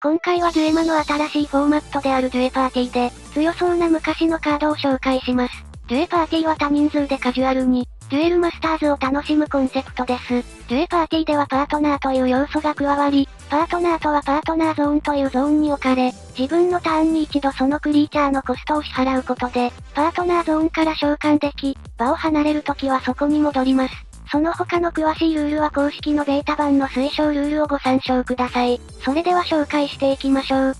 今回はデュエマの新しいフォーマットであるデュエパーティーで、強そうな昔のカードを紹介します。デュエパーティーは多人数でカジュアルに、デュエルマスターズを楽しむコンセプトです。デュエパーティーではパートナーという要素が加わり、パートナーとはパートナーゾーンというゾーンに置かれ、自分のターンに一度そのクリーチャーのコストを支払うことで、パートナーゾーンから召喚でき、場を離れるときはそこに戻ります。その他の詳しいルールは公式のベータ版の推奨ルールをご参照ください。それでは紹介していきましょう。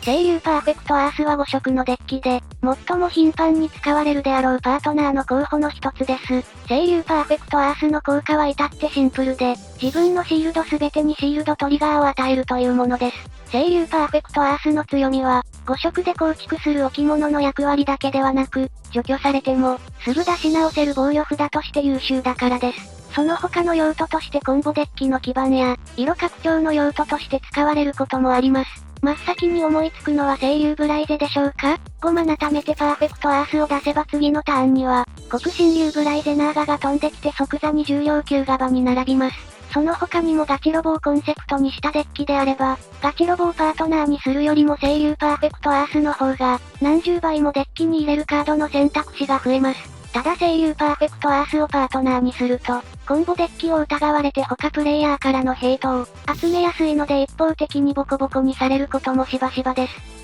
聖竜パーフェクトアースは5色のデッキで、最も頻繁に使われるであろうパートナーの候補の一つです。聖竜パーフェクトアースの効果は至ってシンプルで、自分のシールドすべてにシールドトリガーを与えるというものです。聖竜パーフェクトアースの強みは、5色で構築する置物の役割だけではなく、除去されても、すぐ出し直せる防御札として優秀だからです。その他の用途としてコンボデッキの基盤や、色拡張の用途として使われることもあります。真っ先に思いつくのは聖竜ブライゼでしょうか。5マナ貯めてパーフェクトアースを出せば次のターンには、黒神竜ブライゼナーガが飛んできて即座に重量級が場に並びます。その他にもガチロボをコンセプトにしたデッキであれば、ガチロボをパートナーにするよりも聖竜パーフェクトアースの方が、何十倍もデッキに入れるカードの選択肢が増えます。ただ聖竜パーフェクトアースをパートナーにすると、コンボデッキを疑われて他プレイヤーからのヘイトを集めやすいので一方的にボコボコにされることもしばしばです。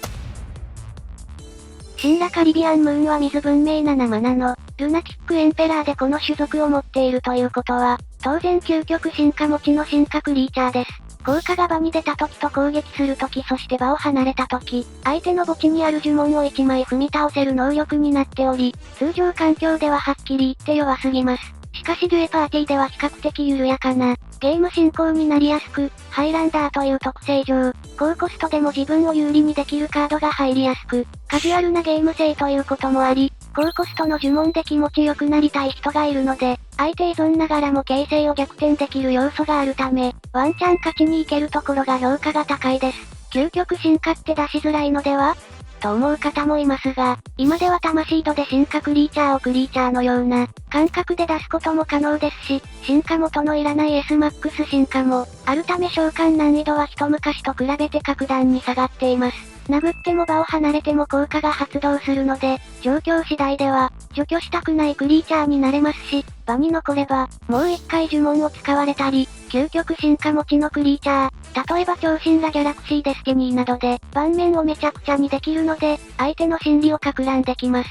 シンラカリビアンムーンは水文明7マナの、ルナティックエンペラーでこの種族を持っているということは、当然究極進化持ちの進化クリーチャーです。効果が場に出た時と攻撃する時そして場を離れた時、相手の墓地にある呪文を1枚踏み倒せる能力になっており、通常環境でははっきり言って弱すぎます。しかしデュエパーティーでは比較的緩やかな、ゲーム進行になりやすく、ハイランダーという特性上、高コストでも自分を有利にできるカードが入りやすく、カジュアルなゲーム性ということもあり、高コストの呪文で気持ちよくなりたい人がいるので、相手依存ながらも形勢を逆転できる要素があるため、ワンチャン勝ちに行けるところが評価が高いです。究極進化って出しづらいのではと思う方もいますが、今では魂度で進化クリーチャーをクリーチャーのような感覚で出すことも可能ですし、進化元のいらない SMAX 進化もあるため召喚難易度は一昔と比べて格段に下がっています。殴っても場を離れても効果が発動するので、状況次第では除去したくないクリーチャーになれますし、場に残ればもう一回呪文を使われたり、究極進化持ちのクリーチャー、例えば超神羅ギャラクシーデスティニーなどで盤面をめちゃくちゃにできるので、相手の心理を撹乱できます。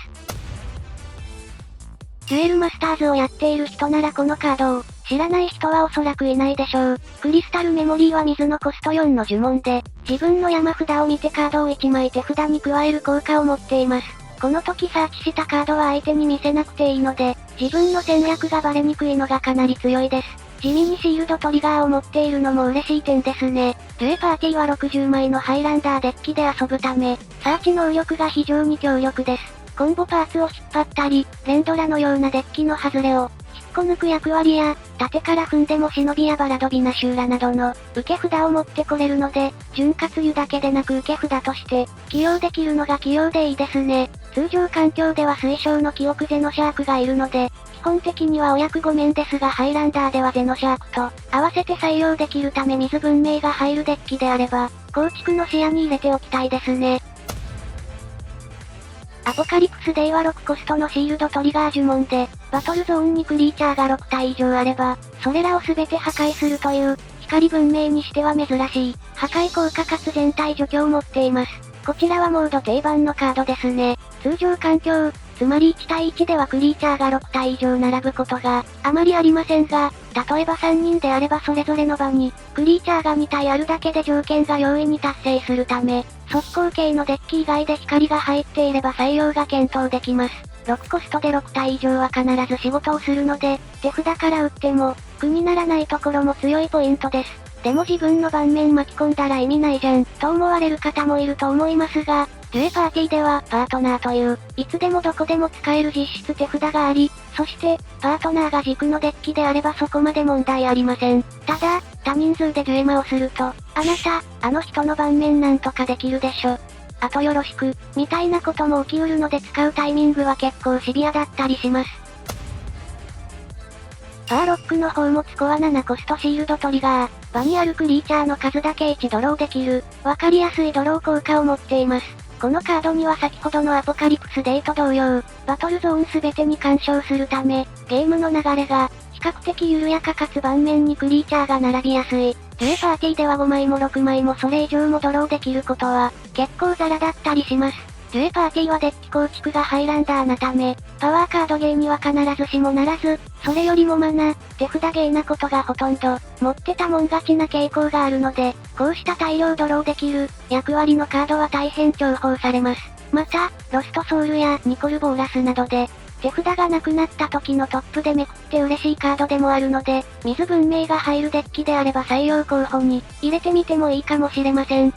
デュエルマスターズをやっている人ならこのカードを知らない人はおそらくいないでしょう。クリスタルメモリーは水のコスト4の呪文で、自分の山札を見てカードを1枚手札に加える効果を持っています。この時サーチしたカードは相手に見せなくていいので、自分の戦略がバレにくいのがかなり強いです。地味にシールドトリガーを持っているのも嬉しい点ですね。デュエパーティーは60枚のハイランダーデッキで遊ぶため、サーチ能力が非常に強力です。コンボパーツを引っ張ったり、連ドラのようなデッキの外れを引っこ抜く役割や、縦から踏んでも忍びやバラドビナシューラなどの受け札を持ってこれるので、潤滑油だけでなく受け札として起用できるのが器用でいいですね。通常環境では推奨の記憶ゼノシャークがいるので、基本的にはお役御免ですがハイランダーではゼノシャークと合わせて採用できるため水文明が入るデッキであれば、構築の視野に入れておきたいですね。アポカリプスデイは6コストのシールドトリガー呪文で、バトルゾーンにクリーチャーが6体以上あれば、それらを全て破壊するという、光文明にしては珍しい、破壊効果かつ全体除去を持っています。こちらはモード定番のカードですね。通常環境、つまり1対1ではクリーチャーが6体以上並ぶことがあまりありませんが、例えば3人であればそれぞれの場に、クリーチャーが2体あるだけで条件が容易に達成するため、速攻系のデッキ以外で光が入っていれば採用が検討できます。6コストで6体以上は必ず仕事をするので、手札から打っても、苦にならないところも強いポイントです。でも自分の盤面巻き込んだら意味ないじゃん、と思われる方もいると思いますが、デュエパーティーでは、パートナーという、いつでもどこでも使える実質手札があり、そして、パートナーが軸のデッキであればそこまで問題ありません。ただ、多人数でデュエマをすると、あなた、あの人の盤面なんとかできるでしょ。あとよろしく、みたいなことも起きうるので使うタイミングは結構シビアだったりします。パーロックの方もスコア7コストシールドトリガー。場にあるクリーチャーの数だけ1ドローできる。わかりやすいドロー効果を持っています。このカードには先ほどのアポカリプスデーと同様、バトルゾーン全てに干渉するため、ゲームの流れが、比較的緩やかかつ盤面にクリーチャーが並びやすい。デュエパーティーでは5枚も6枚もそれ以上もドローできることは、結構ザラだったりします。デュエパーティーはデッキ構築がハイランダーなため、パワーカードゲーには必ずしもならず、それよりもマナ、手札ゲーなことがほとんど、持ってたもん勝ちな傾向があるので、こうした大量ドローできる、役割のカードは大変重宝されます。また、ロストソウルやニコルボーラスなどで、手札がなくなった時のトップでめくって嬉しいカードでもあるので、水文明が入るデッキであれば採用候補に入れてみてもいいかもしれません。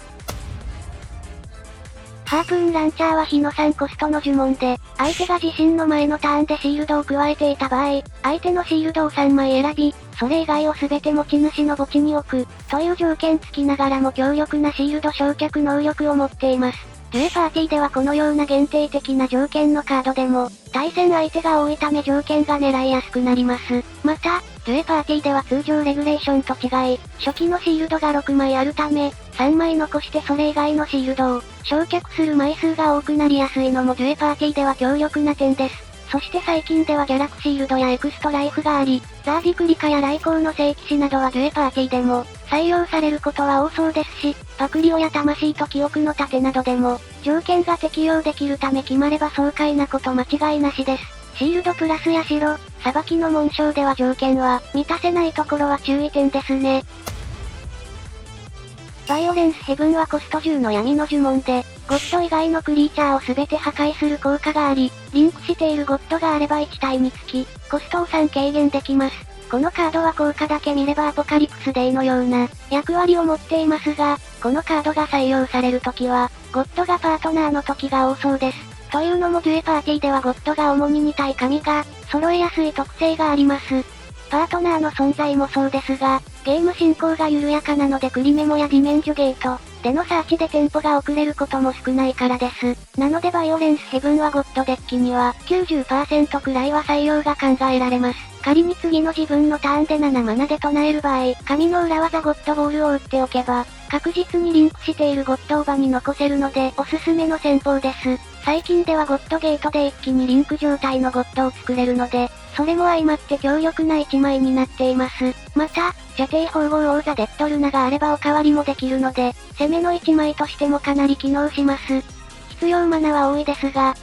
ハープーンランチャーは火の3コストの呪文で、相手が自身の前のターンでシールドを加えていた場合、相手のシールドを3枚選び、それ以外を全て持ち主の墓地に置く、という条件付きながらも強力なシールド焼却能力を持っています。デュエパーティーではこのような限定的な条件のカードでも、対戦相手が多いため条件が狙いやすくなります。また、デュエパーティーでは通常レギュレーションと違い、初期のシールドが6枚あるため、3枚残してそれ以外のシールドを焼却する枚数が多くなりやすいのもデュエパーティーでは強力な点です。そして最近ではギャラクシールドやエクストライフがあり、ザービクリカやライコーの聖騎士などはデュエパーティーでも採用されることは多そうですし、パクリオや魂と記憶の盾などでも条件が適用できるため決まれば爽快なこと間違いなしです。シールドプラスや白、裁きの紋章では条件は満たせないところは注意点ですね。バイオレンスヘブンはコスト10の闇の呪文で、ゴッド以外のクリーチャーを全て破壊する効果があり、リンクしているゴッドがあれば1体につき、コストを3軽減できます。このカードは効果だけ見ればアポカリプスデイのような役割を持っていますが、このカードが採用されるときは、ゴッドがパートナーの時が多そうです。というのもデュエパーティーではゴッドが主に2体神が、揃えやすい特性があります。パートナーの存在もそうですが、ゲーム進行が緩やかなのでクリメモやディメンジュゲートでのサーチでテンポが遅れることも少ないからです。なのでバイオレンスヘブンはゴッドデッキには 90% くらいは採用が考えられます。仮に次の自分のターンで7マナで唱える場合、神の裏技ゴッドボールを打っておけば、確実にリンクしているゴッドを場に残せるのでおすすめの戦法です。最近ではゴッドゲートで一気にリンク状態のゴッドを作れるので、それも相まって強力な1枚になっています。また、射程縫合王座デッドルナがあればおかわりもできるので、攻めの1枚としてもかなり機能します。必要マナは多いですが、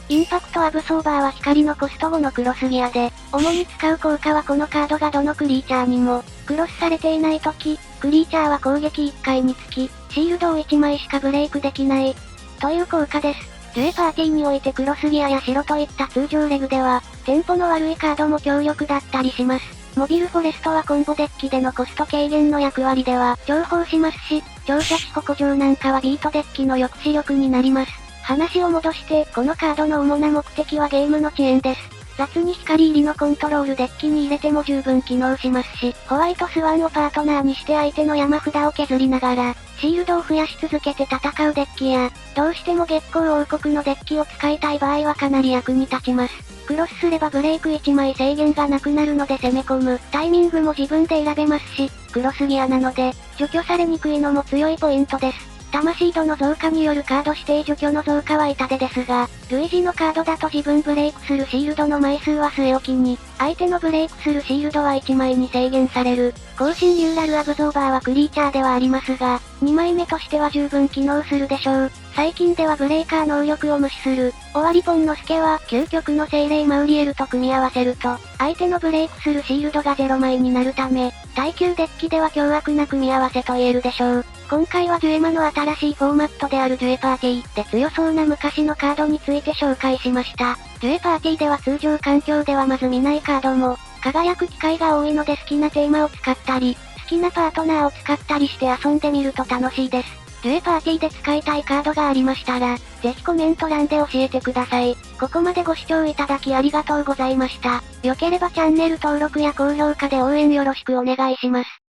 インパクトアブソーバーは光のコスト5のクロスギアで、主に使う効果はこのカードがどのクリーチャーにも、クロスされていないとき、クリーチャーは攻撃1回につき、シールドを1枚しかブレイクできない、という効果です。デュエパーティーにおいてクロスギアや白といった通常レグでは、テンポの悪いカードも強力だったりします。モビルフォレストはコンボデッキでのコスト軽減の役割では重宝しますし、長射地矛上なんかはビートデッキの抑止力になります。話を戻して、このカードの主な目的はゲームの遅延です。雑に光入りのコントロールデッキに入れても十分機能しますし、ホワイトスワンをパートナーにして相手の山札を削りながら、シールドを増やし続けて戦うデッキや、どうしても月光王国のデッキを使いたい場合はかなり役に立ちます。クロスすればブレイク1枚制限がなくなるので攻め込むタイミングも自分で選べますし、クロスギアなので、除去されにくいのも強いポイントです。魂度の増加によるカード指定除去の増加は痛手ですが、類似のカードだと自分ブレイクするシールドの枚数は据え置きに、相手のブレイクするシールドは1枚に制限される。更新リューラルアブゾーバーはクリーチャーではありますが、2枚目としては十分機能するでしょう。最近ではブレイカー能力を無視する。終わりポンのスケは、究極の精霊マウリエルと組み合わせると、相手のブレイクするシールドが0枚になるため、耐久デッキでは凶悪な組み合わせと言えるでしょう。今回はデュエマの新しいフォーマットであるデュエパーティーで強そうな昔のカードについて紹介しました。デュエパーティーでは通常環境ではまず見ないカードも、輝く機会が多いので好きなテーマを使ったり、好きなパートナーを使ったりして遊んでみると楽しいです。デュエパーティーで使いたいカードがありましたら、ぜひコメント欄で教えてください。ここまでご視聴いただきありがとうございました。良ければチャンネル登録や高評価で応援よろしくお願いします。